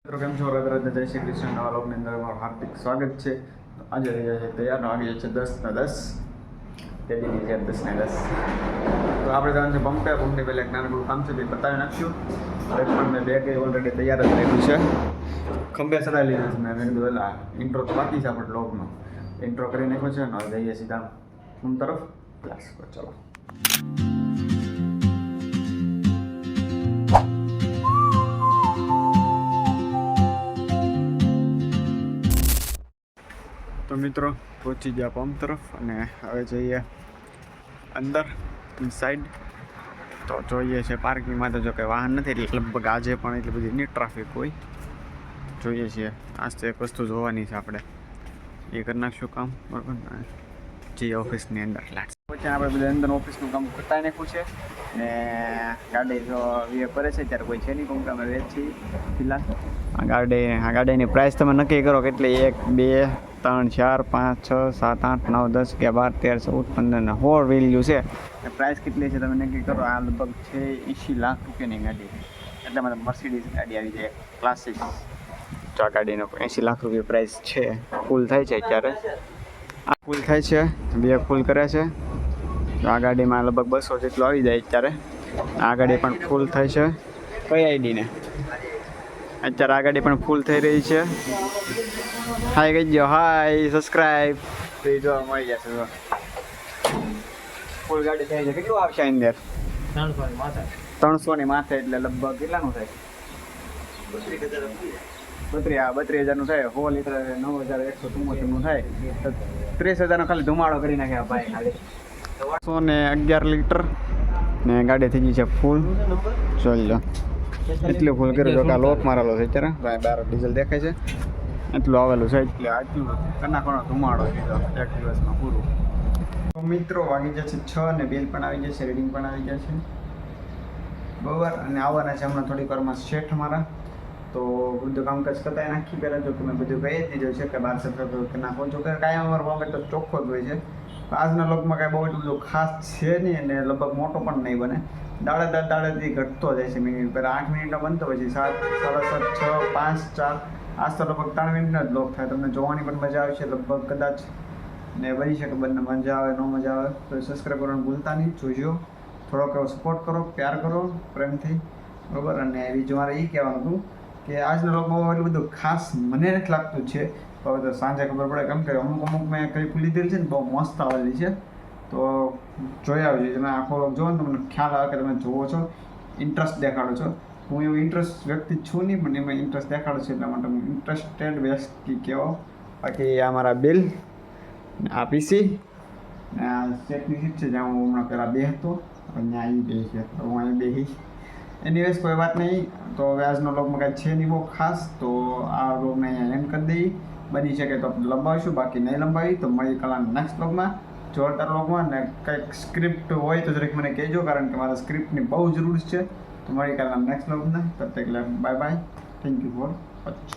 મિત્રો કેમ છો? રાધે જય શ્રી કૃષ્ણ. નવા લોકની અંદર અમારું હાર્દિક સ્વાગત છે. આજે થઈ જાય છે તૈયાર. વાગી જાય છે 10:10. તે દીની છે 10:10. તો આપણે જવાનું છે પંપની પહેલાં એક નાનકડું કામ છે તે બતાવી નાખ્યું. એક પણ મેં બેગ ઓલરેડી તૈયાર જ રહ્યું છે. ખંભે ચડાવી લીધું છે મેં કીધું એટલે ઇન્ટ્રો તો બાકી છે આપણે બ્લોગનો. ઇન્ટ્રો કરી નાખ્યો છે ને હવે જઈએ સીધા રૂમ તરફ. ક્લાસ પર ચલો. તો મિત્રો પહોંચી ગયા પંપ તરફ અને હવે જઈએ અંદર ઇનસાઇડ. તો જોઈએ છે પાર્કિંગમાં તો જો કે વાહન નથી એટલે લગભગ આજે પણ એટલી બધી નહીં ટ્રાફિક હોય. જોઈએ છીએ આજ તો એક વસ્તુ જોવાની છે આપણે, એ કરી નાખશું કામ બરાબર. જે ઓફિસની અંદર પછી આપણે બધા અંદર ઓફિસનું કામ કરતા નાખ્યું છે ને ગાડી જો વીએ કરે છે ત્યારે કોઈ છે નહીં કેમ કે અમે વેચ છીએ ફિલહાલ. આ ગાડીની પ્રાઇસ તમે નક્કી કરો કેટલી, 1 2 3 4 5 6 7 8 9 10 11 12 13 14 15 ને 16 વેલ્યુ છે. પ્રાઇસ કેટલી છે તમે નક્કી કરો. આ લગભગ છે 80 લાખ રૂપિયાની ગાડી, એટલે મને મર્સિડીઝ ગાડી આવી જાય ક્લાસિક. તો આ ગાડીનો 80 લાખ રૂપિયા પ્રાઇસ છે. ફૂલ થાય છે અત્યારે, આ ફૂલ થાય છે, બે ફૂલ કરે છે. તો આ ગાડીમાં લગભગ 200 જેટલું આવી જાય અત્યારે. આ ગાડી પણ ફૂલ થાય છે. કઈ આઈડીને અત્યારે આ ગાડી પણ ફૂલ થઈ રહી છે. હાય કહી દો, હાય સબસ્ક્રાઈબ. તો એ જોવા મળી જશે. ફૂલ ગાડી થઈ છે. કેટલું આવશે અંદર? 300 ની માથે એટલે લગભગ કેટલાનું થાય? 32,000 થાય. 100 લીટર 9,174 થાય. 30,000 ખાલી ધુમાડો કરી નાખ્યા ભાઈ. ખાલી 111 લીટર ને ગાડી થઈ ગઈ છે ફૂલ. જોઈ લો એટલું ફૂલ કર્યું. જો કે લોક મારેલો છે અત્યારે, બહાર ડીઝલ દેખાય છે એટલું આવેલું છે. એટલે આટલું કનાકોનો ધુમાડો દીધો એક દિવસમાં પૂરું. તો મિત્રો વાગી જશે 6 અને બિલ પણ આવી જશે, રીડિંગ પણ આવી જશે બરાબર. અને આવવાના છે હમણાં થોડીક વારમાં શેઠ મારા. તો બધું કામકાજ કરતા નાખી પહેલાં જો કે મેં બધું કહી જ દીધું છે કે 12 કે નાખો. જો કે કાંઈ અમારો મોબાઈલ તો ચોખ્ખો જ હોય છે. આજના લોકમાં કાંઈ બહુ એટલું બધું ખાસ છે નહીં અને લગભગ મોટો પણ નહીં બને. દાડેથી ઘટતો જાય છે મિનિટ. પહેલાં 8 મિનિટનો બનતો પછી 7 7:30 6 5 4 આજ તો લગભગ 3 મિનિટનો જ બ્લોગ થાય. તમને જોવાની પણ મજા આવશે લગભગ કદાચ, ને બની શકે બંને મજા આવે ન મજા આવે તો સબસ્ક્રાઈબ કરવાનું ભૂલતા નહીં. જોજો, થોડોક એવો સપોર્ટ કરો, પ્યાર કરો પ્રેમથી બરાબર. અને બીજું મારે એ કહેવાનું હતું કે આજના લોકમાં એટલું બધું ખાસ મને નથી લાગતું છે. હવે તો સાંજે ખબર પડે કેમ કે અમુક મેં કંઈક લીધેલી છે ને બહુ મસ્ત આવેલી છે. તો જોઈ આવજો. તમે આખો જોવો ને તમને ખ્યાલ આવે કે તમે જુઓ છો, ઇન્ટરેસ્ટ દેખાડો છો. હું એવું ઇન્ટરેસ્ટ વ્યક્તિ છું નહીં પણ એમાં ઇન્ટરેસ્ટ દેખાડો છું એટલા માટે હું ઇન્ટરેસ્ટેડ વ્યક્તિ કહેવો. બાકી આ મારા બિલ, આ પીસી, આ સેટની સીટ છે જ્યાં હું હમણાં પહેલાં બે હતો, અહીંયા આવી બે છે તો હું અહીં બેસી. એનીવેઝ કોઈ વાત નહીં. તો હવે આજનો વ્લોગમાં કાંઈ છે નહીં બહુ ખાસ. તો આ વ્લોગને અહીંયા એન્ડ કરી દઈએ. બની શકે તો લંબાવીશું, બાકી નહીં લંબાવી તો મળી કલાક નેક્સ્ટ વ્લોગમાં, જોરદાર વ્લોગમાં. ને કંઈક સ્ક્રિપ્ટ હોય તો જરીક મને કહેજો, કારણ કે મારા સ્ક્રિપ્ટની બહુ જરૂર છે. તો મળી કલાક નેક્સ્ટ વ્લોગમાં. તબ તક bye bye. Thank you for watch.